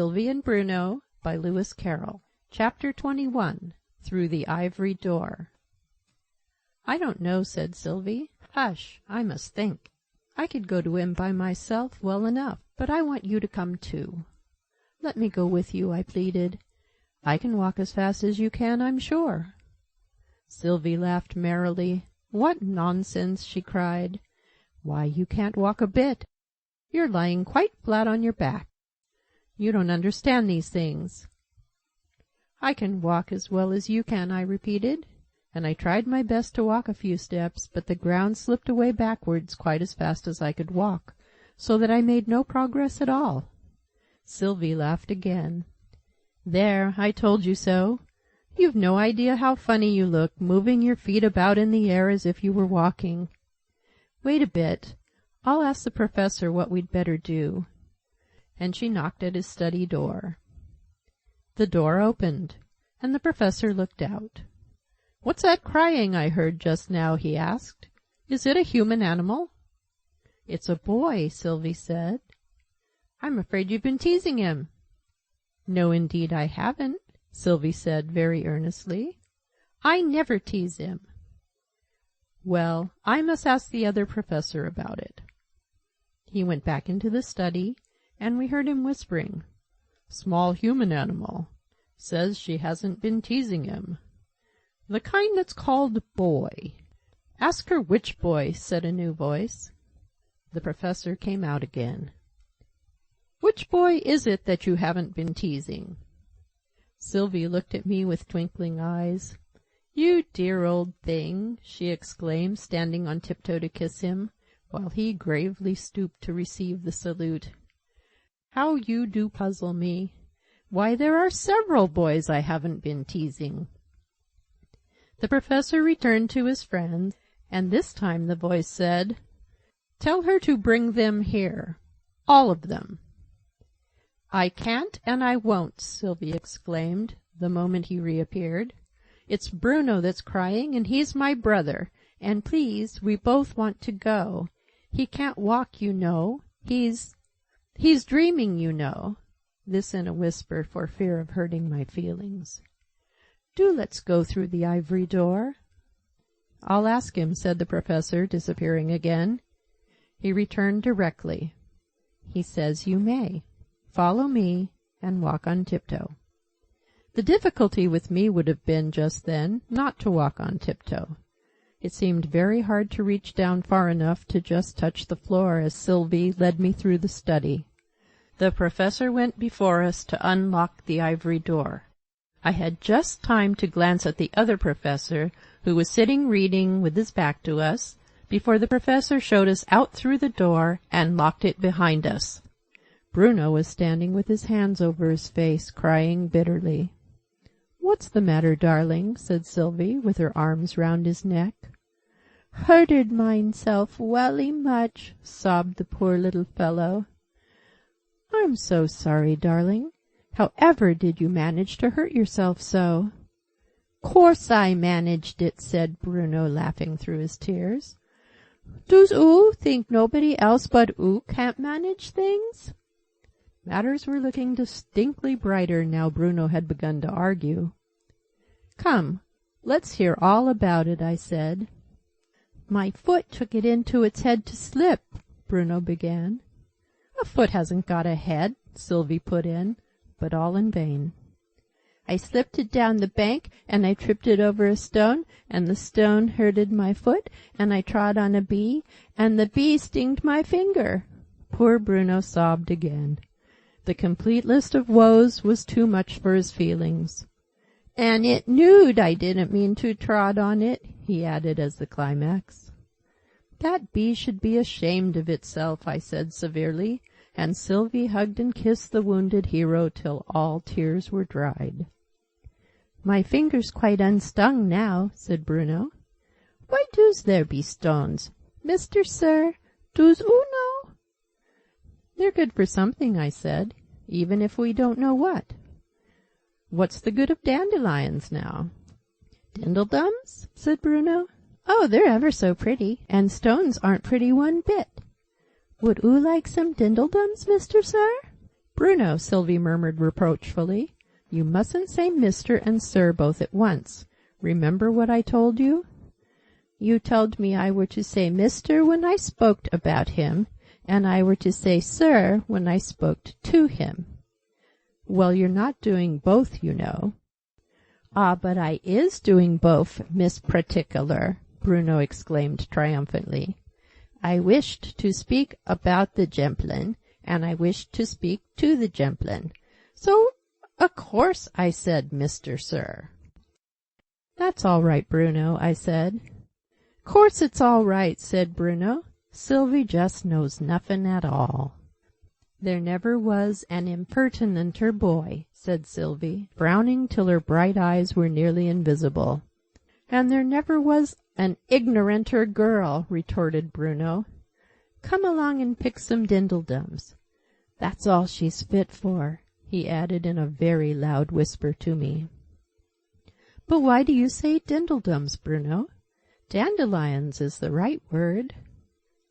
Sylvie and Bruno by Lewis Carroll. Chapter 21. Through the Ivory Door. "I don't know," said Sylvie. "Hush, I must think. I could go to him by myself well enough, but I want you to come too." "Let me go with you," I pleaded. "I can walk as fast as you can, I'm sure." Sylvie laughed merrily. "What nonsense!" she cried. "Why, you can't walk a bit. You're lying quite flat on your back. You don't understand these things." "I can walk as well as you can," I repeated, and I tried my best to walk a few steps, but the ground slipped away backwards quite as fast as I could walk, so that I made no progress at all. Sylvie laughed again. "There, I told you so. You've no idea how funny you look, moving your feet about in the air as if you were walking. Wait a bit. I'll ask the professor what we'd better do." And she knocked at his study door. The door opened, and the professor looked out. "What's that crying I heard just now?" he asked. "Is it a human animal?" "It's a boy," Sylvie said. "I'm afraid you've been teasing him." "No, indeed I haven't," Sylvie said very earnestly. "I never tease him." "Well, I must ask the other professor about it." He went back into the study, and we heard him whispering, "Small human animal. Says she hasn't been teasing him. The kind that's called boy." "Ask her which boy," said a new voice. The professor came out again. "Which boy is it that you haven't been teasing?" Sylvie looked at me with twinkling eyes. "You dear old thing," she exclaimed, standing on tiptoe to kiss him, while he gravely stooped to receive the salute. "How you do puzzle me! Why, there are several boys I haven't been teasing." The professor returned to his friend, and this time the voice said, "Tell her to bring them here. All of them." "I can't and I won't," Sylvie exclaimed, the moment he reappeared. "It's Bruno that's crying, and he's my brother, and please, we both want to go. He can't walk, you know. He's dreaming, you know." This in a whisper for fear of hurting my feelings. "Do let's go through the ivory door." "I'll ask him," said the professor, disappearing again. He returned directly. "He says you may. Follow me and walk on tiptoe." The difficulty with me would have been, just then, not to walk on tiptoe. It seemed very hard to reach down far enough to just touch the floor as Sylvie led me through the study. The professor went before us to unlock the ivory door. I had just time to glance at the other professor, who was sitting reading with his back to us, before the professor showed us out through the door and locked it behind us. Bruno was standing with his hands over his face, crying bitterly. "What's the matter, darling?" said Sylvie, with her arms round his neck. "Hurted myself welly much," sobbed the poor little fellow. "I'm so sorry, darling. However did you manage to hurt yourself so?" "Course I managed it," said Bruno, laughing through his tears. "Does oo think nobody else but oo can't manage things?" Matters were looking distinctly brighter now Bruno had begun to argue. "Come, let's hear all about it," I said. "My foot took it into its head to slip," Bruno began. "A foot hasn't got a head," Sylvie put in, but all in vain. "I slipped it down the bank, and I tripped it over a stone, and the stone hurted my foot, and I trod on a bee, and the bee stinged my finger." Poor Bruno sobbed again. The complete list of woes was too much for his feelings. "And it knewed I didn't mean to trod on it," he added as the climax. "That bee should be ashamed of itself," I said severely, and Sylvie hugged and kissed the wounded hero till all tears were dried. "My finger's quite unstung now," said Bruno. "Why doos there be stones? Mister Sir, doos oo know?" "They're good for something," I said, "even if we don't know what." "What's the good of dandelions, now?" "Dindledums?" said Bruno. "Oh, they're ever so pretty, and stones aren't pretty one bit. Would oo like some dindledums, Mister Sir?" "Bruno," Sylvie murmured reproachfully, "you mustn't say Mr. and Sir both at once. Remember what I told you?" "You told me I were to say Mr. when I spoke about him, and I were to say Sir when I spoke to him." "Well, you're not doing both, you know." "Ah, but I is doing both, Miss Particular," Bruno exclaimed triumphantly. "I wished to speak about the gemplin, and I wished to speak to the gemplin. So, o' course, I said Mr. Sir." "That's all right, Bruno," I said. "Course it's all right," said Bruno. "Sylvie just knows nuffin at all." "There never was an impertinenter boy," said Sylvie, frowning till her bright eyes were nearly invisible. "And there never was an ignoranter girl," retorted Bruno. "Come along and pick some dindledums. That's all she's fit for," he added in a very loud whisper to me. "But why do you say dindledums, Bruno? Dandelions is the right word."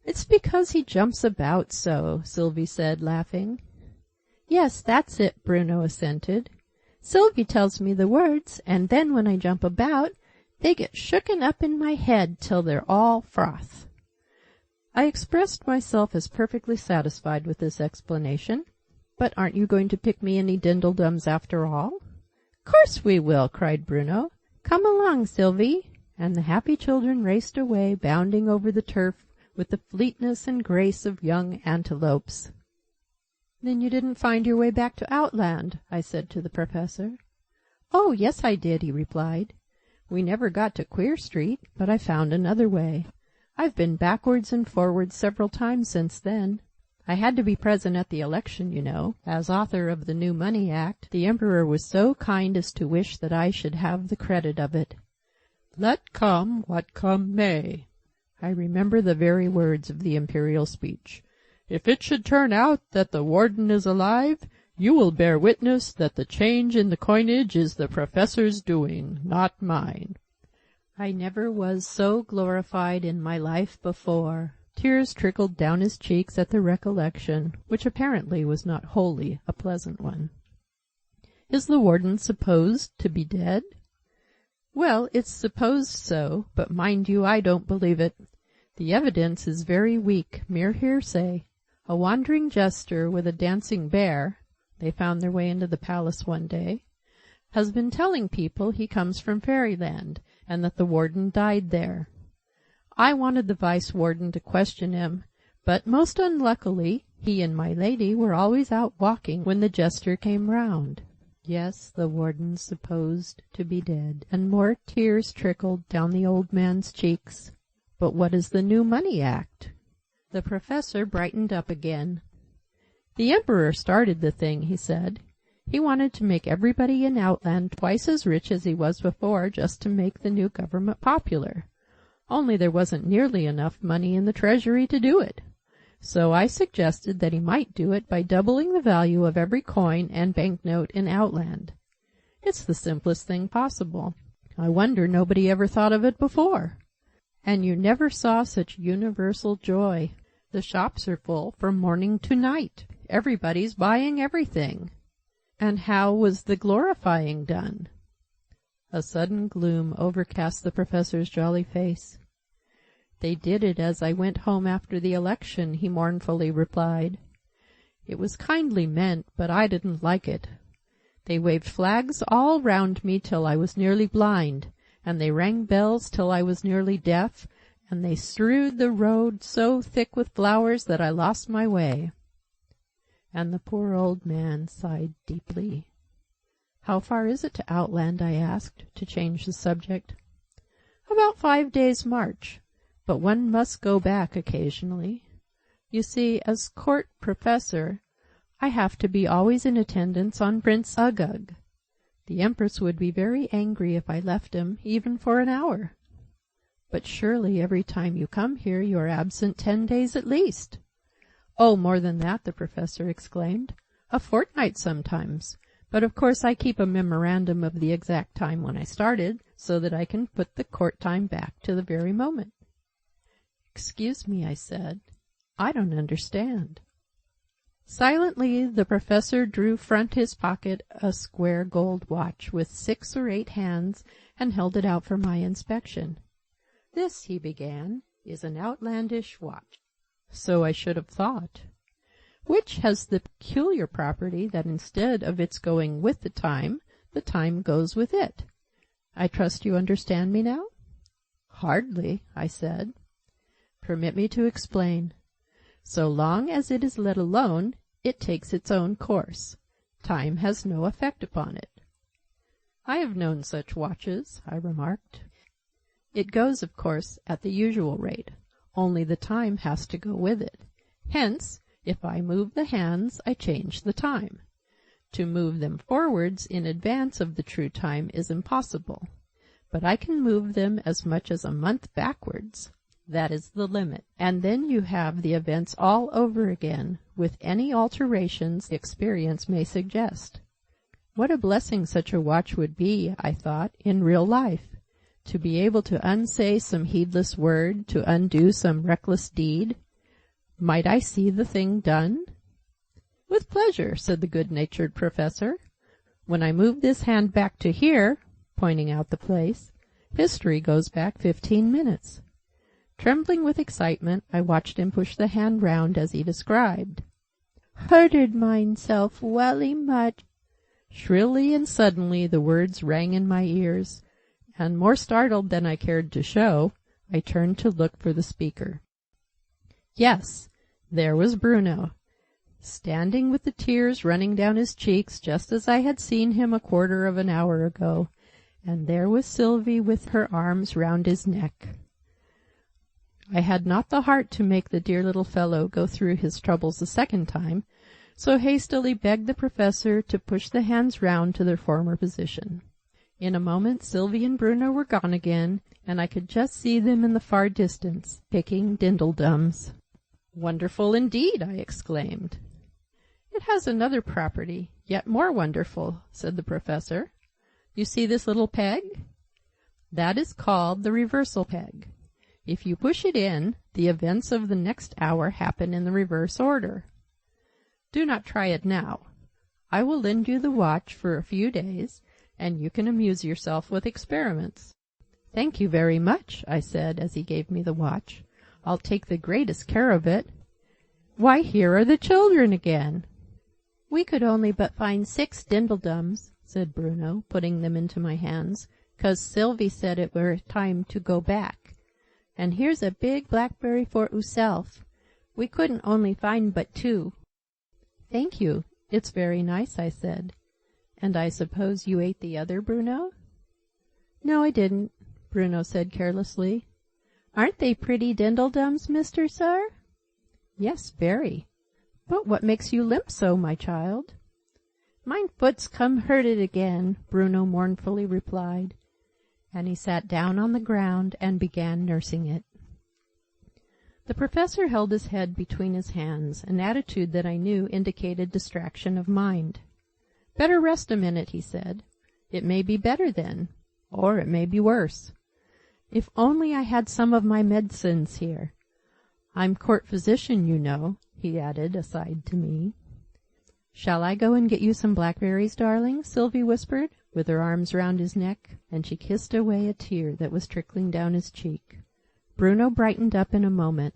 "It's because he jumps about so," Sylvie said, laughing. "Yes, that's it," Bruno assented. "Sylvie tells me the words, and then when I jump about, they get shooken up in my head till they're all froth." I expressed myself as perfectly satisfied with this explanation. "But aren't you going to pick me any dindledums after all?" "Course we will!" cried Bruno. "Come along, Sylvie!" And the happy children raced away, bounding over the turf with the fleetness and grace of young antelopes. "Then you didn't find your way back to Outland?" I said to the Professor. "Oh, yes, I did," he replied. "We never got to Queer Street, but I found another way. I've been backwards and forwards several times since then. I had to be present at the election, you know. As author of the New Money Act, the Emperor was so kind as to wish that I should have the credit of it. 'Let come what come may.' I remember the very words of the imperial speech. 'If it should turn out that the warden is alive, you will bear witness that the change in the coinage is the professor's doing, not mine.' I never was so glorified in my life before." Tears trickled down his cheeks at the recollection, which apparently was not wholly a pleasant one. "Is the warden supposed to be dead?" "Well, it's supposed so, but mind you, I don't believe it. The evidence is very weak, mere hearsay. A wandering jester with a dancing bear (they found their way into the palace one day) has been telling people he comes from Fairyland, and that the warden died there. I wanted the vice-warden to question him, but most unluckily he and my lady were always out walking when the jester came round." Yes, the warden's supposed to be dead, and more tears trickled down the old man's cheeks. "But what is the New Money Act?" The Professor brightened up again. "The Emperor started the thing," he said. "He wanted to make everybody in Outland twice as rich as he was before, just to make the new government popular. Only there wasn't nearly enough money in the treasury to do it. So I suggested that he might do it by doubling the value of every coin and banknote in Outland. It's the simplest thing possible. I wonder nobody ever thought of it before. And you never saw such universal joy. The shops are full from morning to night. Everybody's buying everything." "And how was the glorifying done?" A sudden gloom overcast the Professor's jolly face. "They did it as I went home after the election," he mournfully replied. "It was kindly meant, but I didn't like it. They waved flags all round me till I was nearly blind, and they rang bells till I was nearly deaf, and they strewed the road so thick with flowers that I lost my way." And the poor old man sighed deeply. "How far is it to Outland?" I asked, to change the subject. "About 5 days' march. But one must go back occasionally. You see, as court professor, I have to be always in attendance on Prince Uggug. The Empress would be very angry if I left him, even for an hour." "But surely every time you come here you are absent 10 days at least." "Oh, more than that," the Professor exclaimed. "A fortnight sometimes. But of course I keep a memorandum of the exact time when I started, so that I can put the court time back to the very moment." "Excuse me," I said. "I don't understand." Silently the professor drew from his pocket a square gold watch with 6 or 8 hands and held it out for my inspection. "This," he began, "is an outlandish watch." So I should have thought. "Which has the peculiar property that instead of its going with the time goes with it. I trust you understand me now?" "Hardly," I said. "Permit me to explain. So long as it is let alone, it takes its own course. Time has no effect upon it." "I have known such watches," I remarked. "It goes, of course, at the usual rate, only the time has to go with it. Hence, if I move the hands, I change the time. To move them forwards in advance of the true time is impossible, but I can move them as much as a month backwards. That is the limit, and then you have the events all over again, with any alterations experience may suggest. What a blessing such a watch would be, I thought, in real life, to be able to unsay some heedless word, to undo some reckless deed. Might I see the thing done? "With pleasure," said the good-natured professor. "When I move this hand back to here," pointing out the place, "history goes back 15 minutes. Trembling with excitement, I watched him push the hand round as he described. "Hurted mineself welly much." Shrilly and suddenly the words rang in my ears, and more startled than I cared to show, I turned to look for the speaker. Yes, there was Bruno, standing with the tears running down his cheeks just as I had seen him a quarter of an hour ago, and there was Sylvie with her arms round his neck. I had not the heart to make the dear little fellow go through his troubles a second time, so hastily begged the professor to push the hands round to their former position. In a moment Sylvie and Bruno were gone again, and I could just see them in the far distance, picking dindledums. "Wonderful indeed!" I exclaimed. "It has another property, yet more wonderful," said the professor. "You see this little peg? That is called the reversal peg. If you push it in, the events of the next hour happen in the reverse order. Do not try it now. I will lend you the watch for a few days, and you can amuse yourself with experiments." "Thank you very much," I said as he gave me the watch. "I'll take the greatest care of it. Why, here are the children again!" "We could only but find 6 dindledums," said Bruno, putting them into my hands, "'cause Sylvie said it were time to go back. And here's a big blackberry for ooself. We couldn't only find but 2. "Thank you. It's very nice," I said. "And I suppose you ate the other, Bruno?" "No, I didn't," Bruno said carelessly. "Aren't they pretty dindledums, Mr. Sir?" "Yes, very. But what makes you limp so, my child?" "Mine foot's come hurted again," Bruno mournfully replied, and he sat down on the ground and began nursing it. The professor held his head between his hands, an attitude that I knew indicated distraction of mind. "Better rest a minute," he said. "It may be better then, or it may be worse. If only I had some of my medicines here. I'm court physician, you know," he added, aside to me. "Shall I go and get you some blackberries, darling?" Sylvie whispered, with her arms round his neck, and she kissed away a tear that was trickling down his cheek. Bruno brightened up in a moment.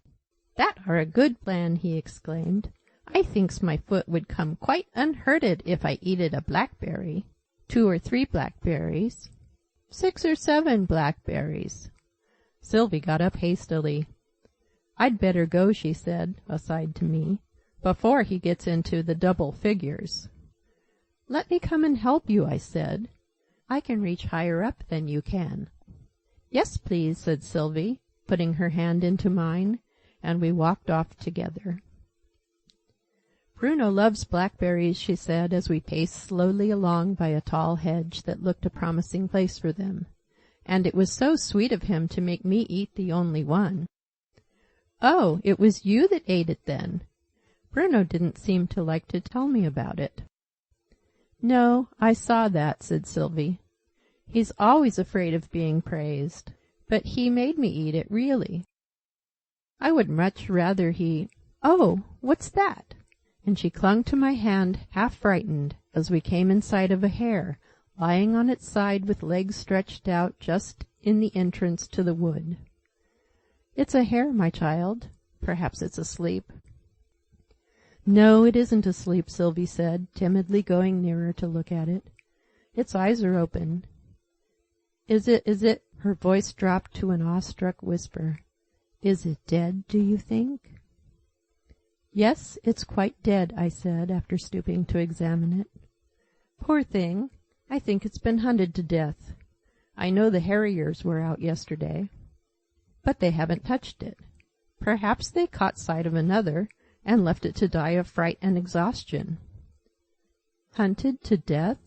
"That are a good plan," he exclaimed. "I thinks my foot would come quite unhurted if I eated a blackberry. 2 or 3 blackberries. 6 or 7 blackberries." Sylvie got up hastily. "I'd better go," she said, aside to me, "before he gets into the double figures." "Let me come and help you," I said. "I can reach higher up than you can." "Yes, please," said Sylvie, putting her hand into mine, and we walked off together. "Bruno loves blackberries," she said, as we paced slowly along by a tall hedge that looked a promising place for them. "And it was so sweet of him to make me eat the only one." "Oh, it was you that ate it, then?" Bruno didn't seem to like to tell me about it. "No, I saw that," said Sylvie. "He's always afraid of being praised, but he made me eat it, really. I would much rather he— Oh, what's that?" and she clung to my hand, half frightened, as we came in sight of a hare, lying on its side with legs stretched out just in the entrance to the wood. "It's a hare, my child. Perhaps it's asleep." "No, it isn't asleep," Sylvie said, timidly going nearer to look at it. "Its eyes are open." Is it, her voice dropped to an awestruck whisper. "Is it dead, do you think?" "Yes, it's quite dead," I said, after stooping to examine it. "Poor thing, I think it's been hunted to death. I know the harriers were out yesterday, but they haven't touched it. Perhaps they caught sight of another and left it to die of fright and exhaustion." "Hunted to death?"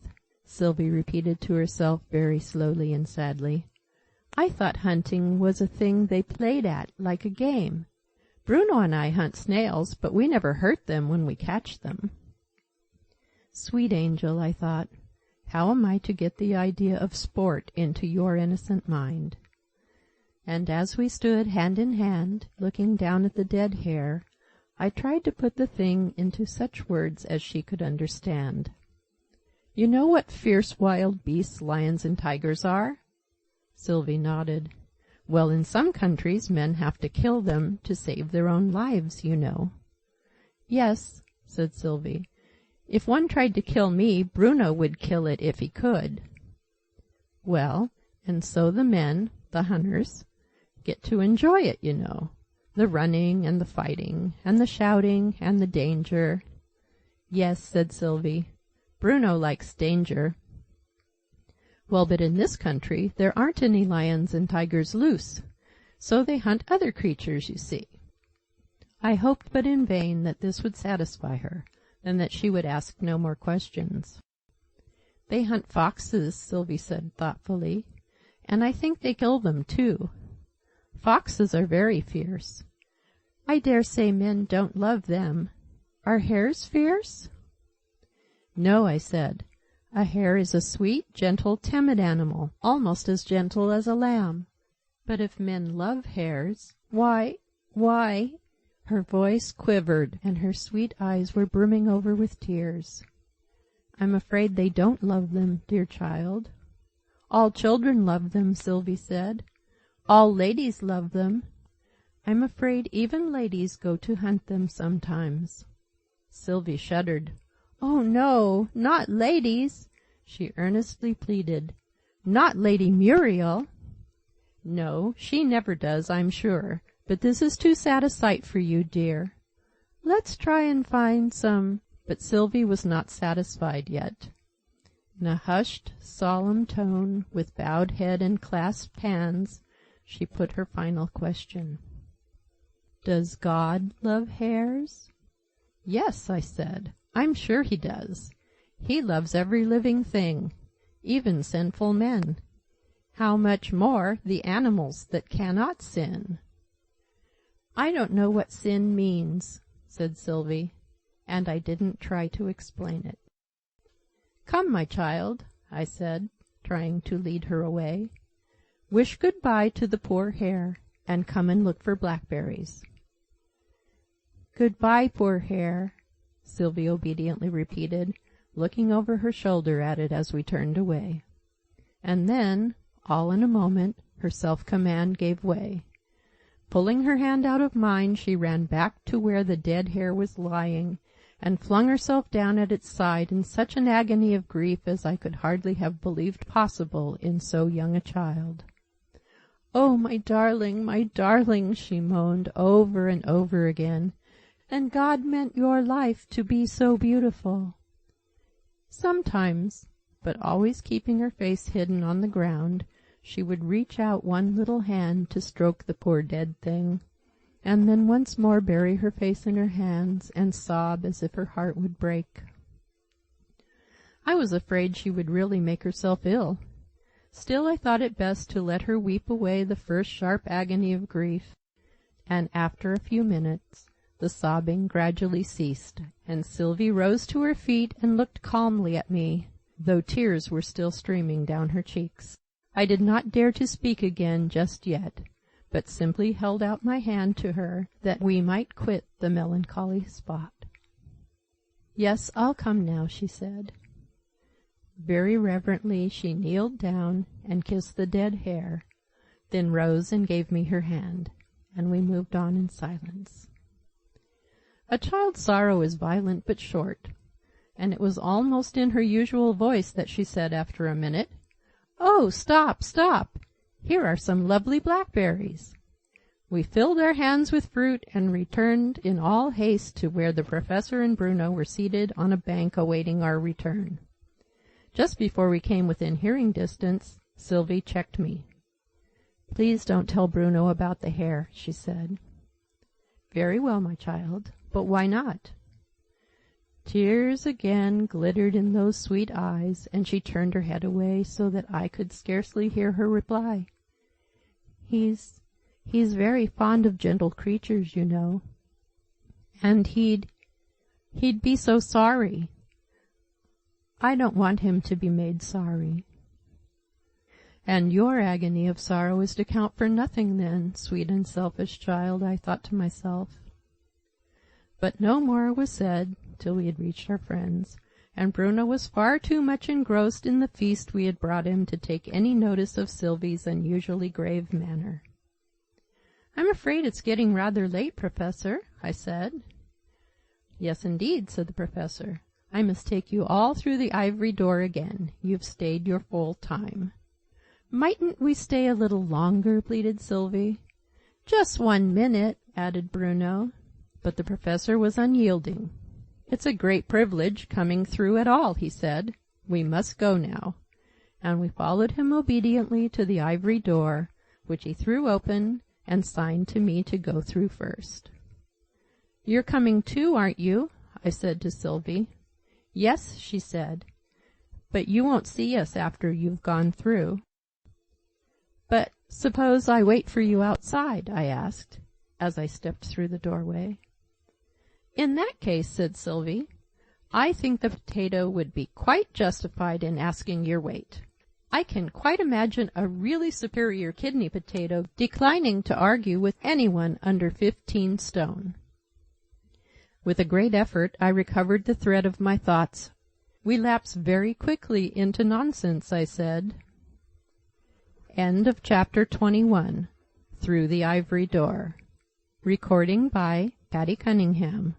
Sylvie repeated to herself very slowly and sadly. "I thought hunting was a thing they played at, like a game. Bruno and I hunt snails, but we never hurt them when we catch them." Sweet angel, I thought, how am I to get the idea of sport into your innocent mind? And as we stood hand in hand, looking down at the dead hare, I tried to put the thing into such words as she could understand. "You know what fierce wild beasts lions and tigers are?" Sylvie nodded. "Well, in some countries men have to kill them to save their own lives, you know." "Yes," said Sylvie. "If one tried to kill me, Bruno would kill it if he could." "Well, and so the men, the hunters, get to enjoy it, you know. The running and the fighting and the shouting and the danger." "Yes," said Sylvie. "Bruno likes danger." "Well, but in this country there aren't any lions and tigers loose, so they hunt other creatures, you see." I hoped, but in vain, that this would satisfy her, and that she would ask no more questions. "They hunt foxes," Sylvie said thoughtfully, "and I think they kill them too. Foxes are very fierce. I dare say men don't love them. Are hares fierce?" "No," I said. "A hare is a sweet, gentle, timid animal, almost as gentle as a lamb. But if men love hares, why—" Her voice quivered, and her sweet eyes were brimming over with tears. "I'm afraid they don't love them, dear child." "All children love them," Sylvie said. "All ladies love them. I'm afraid even ladies go to hunt them sometimes." Sylvie shuddered. "Oh, no, not ladies!" she earnestly pleaded. "Not Lady Muriel!" "No, she never does, I'm sure. But this is too sad a sight for you, dear. Let's try and find some—" But Sylvie was not satisfied yet. In a hushed, solemn tone, with bowed head and clasped hands, she put her final question. "Does God love hares?" "Yes," I said. "I'm sure he does. He loves every living thing, even sinful men. How much more the animals that cannot sin." "I don't know what sin means," said Sylvie, and I didn't try to explain it. "Come, my child," I said, trying to lead her away. "Wish good-bye to the poor hare, and come and look for blackberries." "Good-bye, poor hare," Sylvie obediently repeated, looking over her shoulder at it as we turned away. And then, all in a moment, her self-command gave way. Pulling her hand out of mine, she ran back to where the dead hare was lying, and flung herself down at its side in such an agony of grief as I could hardly have believed possible in so young a child. "Oh, my darling," she moaned over and over again, "and God meant your life to be so beautiful." Sometimes, but always keeping her face hidden on the ground, she would reach out one little hand to stroke the poor dead thing, and then once more bury her face in her hands and sob as if her heart would break. I was afraid she would really make herself ill. Still, I thought it best to let her weep away the first sharp agony of grief, and after a few minutes the sobbing gradually ceased, and Sylvie rose to her feet and looked calmly at me, though tears were still streaming down her cheeks. I did not dare to speak again just yet, but simply held out my hand to her that we might quit the melancholy spot. "Yes, I'll come now," she said. Very reverently she kneeled down and kissed the dead hare, then rose and gave me her hand, and we moved on in silence. A child's sorrow is violent but short, and it was almost in her usual voice that she said after a minute, "Oh, stop, stop! Here are some lovely blackberries." We filled our hands with fruit and returned in all haste to where the Professor and Bruno were seated on a bank awaiting our return. Just before we came within hearing distance, Sylvie checked me. "Please don't tell Bruno about the hare," she said. "Very well, my child, but why not?" Tears again glittered in those sweet eyes, and she turned her head away so that I could scarcely hear her reply. He's very fond of gentle creatures, you know. And he'd be so sorry. I don't want him to be made sorry." "And your agony of sorrow is to count for nothing then, sweet and selfish child," I thought to myself. But no more was said till we had reached our friends, and Bruno was far too much engrossed in the feast we had brought him to take any notice of Sylvie's unusually grave manner. "I'm afraid it's getting rather late, Professor," I said. "Yes, indeed," said the Professor. "I must take you all through the ivory door again. You've stayed your full time." "Mightn't we stay a little longer?" pleaded Sylvie. "Just 1 minute," added Bruno. But the Professor was unyielding. "It's a great privilege coming through at all," he said. "We must go now." And we followed him obediently to the ivory door, which he threw open and signed to me to go through first. "You're coming too, aren't you?" I said to Sylvie. "Yes," she said, "but you won't see us after you've gone through." "But suppose I wait for you outside?" I asked, as I stepped through the doorway. "In that case," said Sylvie, "I think the potato would be quite justified in asking your weight. I can quite imagine a really superior kidney potato declining to argue with anyone under 15 stone." With a great effort, I recovered the thread of my thoughts. "We lapse very quickly into nonsense," I said. End of Chapter 21. Through the Ivory Door. Recording by Patty Cunningham.